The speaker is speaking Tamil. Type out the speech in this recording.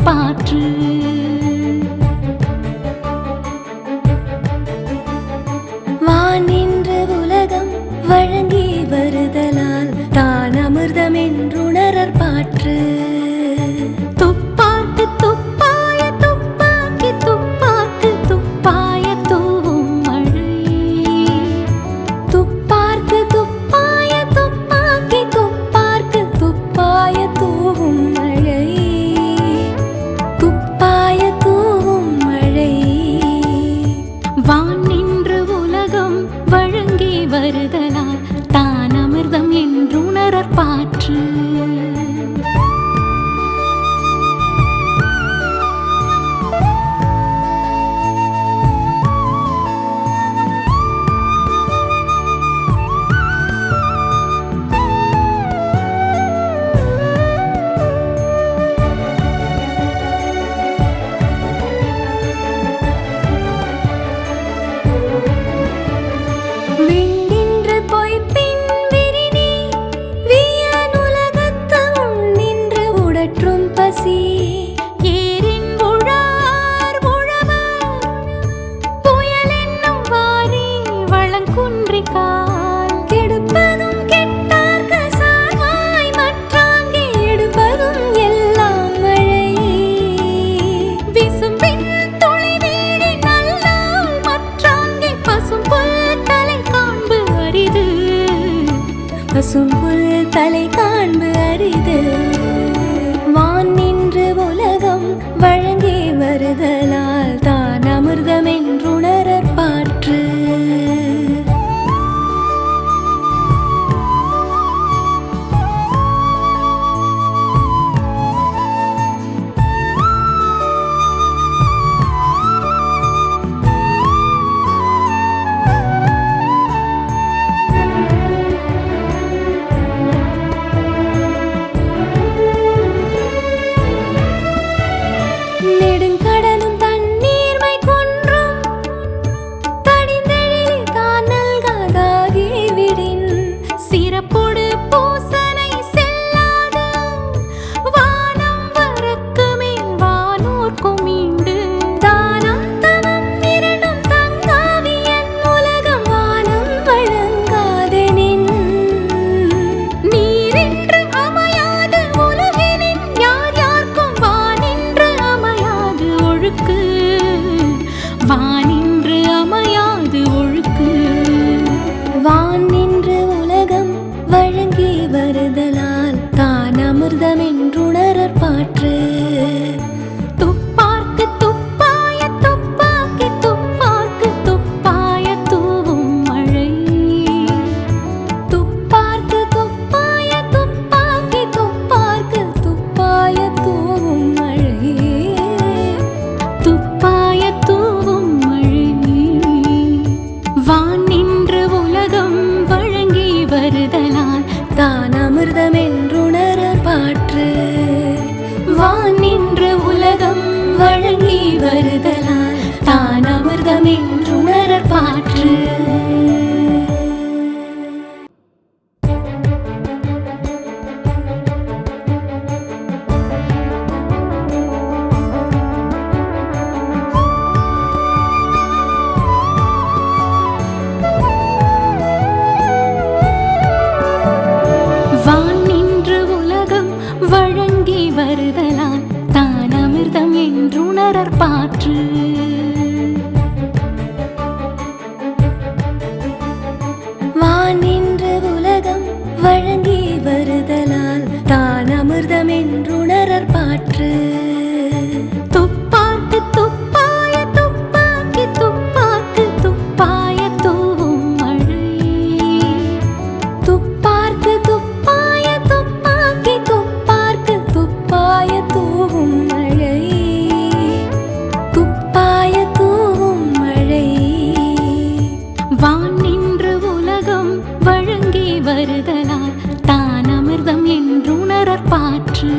பாற்று. வானின்று உலகம் வழங்கி வருதலால் தான் அமிர்தம் என்றுணரற் பாற்று. துப்பார்க்கு துப்பாய துப்பாக்கி துப்பாக்கு துப்பாய தூவும் மழை. துப்பார்க்கு துப்பாய துப்பாக்கி துப்பார்க்கு துப்பாய தூவும் மழை. துப்பாய தூவும் மழை. வான் நின்று உலகம் வழங்கி வருதலால் தான் அமிர்தம் என்றுணரற் பாற்று. விண்ணின்று பொய்ப்பின் விரினி வியனுலகத்து உண்ணின்று உடற்றும் பசி. ஏரின் உழார் உழவர் புயலென்னும் வாரி வளங்குன்றிக்கால். கெடுப்பதும் கெட்டார்க்கு சார்வாய் மற்றாங்கே எடுப்பதும் எல்லாம் மழை. விசும்பின் துளி வீழி நல்லால் மற்றாங்கே பசும்புல் தலை காண்பு அரிது. பசும்புல் தலை காண்பு அரிது. வான் நின்று உலகம் வழங்கி வருதலால் தான் அமிர்தம் என்றுணரற் பாற்று. நெடுங்கடலும் தண்ணீர்மை குன்றும் தடிந்தெழிலி தான் நல்காதாகி விடின். சிறப்பொடு பூசனை செல்லாத வானம் வரக்கு மேல் வானோர்க்கும் மீண்டு. தானம் தவம் இரண்டும் தங்காவியன் உலகம் வானம் வழங்காதெனின். நீரின்று அமையாது உலகினின் யார் யார்க்கும் வானின்று அமையாது ஒழுக்கு. வானின்று அமையாது ஒழுக்கு. வான் நின்று உலகம் வழங்கி வருதலால் தான் அமிர்தம் என்றுணரற் பாற்று. துப்பார்க்கு துப்பாய துப்பாக்கி துப்பாக்கு துப்பாய தூவும் மழை. துப்பார்க்கு துப்பாய துப்பாக்கி துப்பார்க்கு துப்பாய தூவும் மழை. துப்பாய தூவும் மழை. வான் நின்று உலகம் வழங்கி வருதலால் தான் அமிர்தம் என்றுணரற் பாற்று. வான் நின்று உலகம் வழங்கி வருதலால் தான் அமிர்தம் என்றுணரற் பாற்று. வான் நின்று உலகம் வழங்கி வருதலால் தான் அமிர்தம் என்றுணரற் பாற்று. வான் நின்று உலகம் வழங்கி வருதலால் தான் அமிர்தம் என்றுணரற் பாற்று. துப்பார்க்கு துப்பாய துப்பாக்கி துப்பாக்கு துப்பாய தூவும் மழை. துப்பார்க்கு துப்பாய துப்பாக்கி துப்பார்க்கு துப்பாய தூவும் மழை. துப்பாய தூவும் மழை. வான் நின்று உலகம் வழங்கி வருதலால் தான் அமிர்தம் என்றுணரற் பாற்று.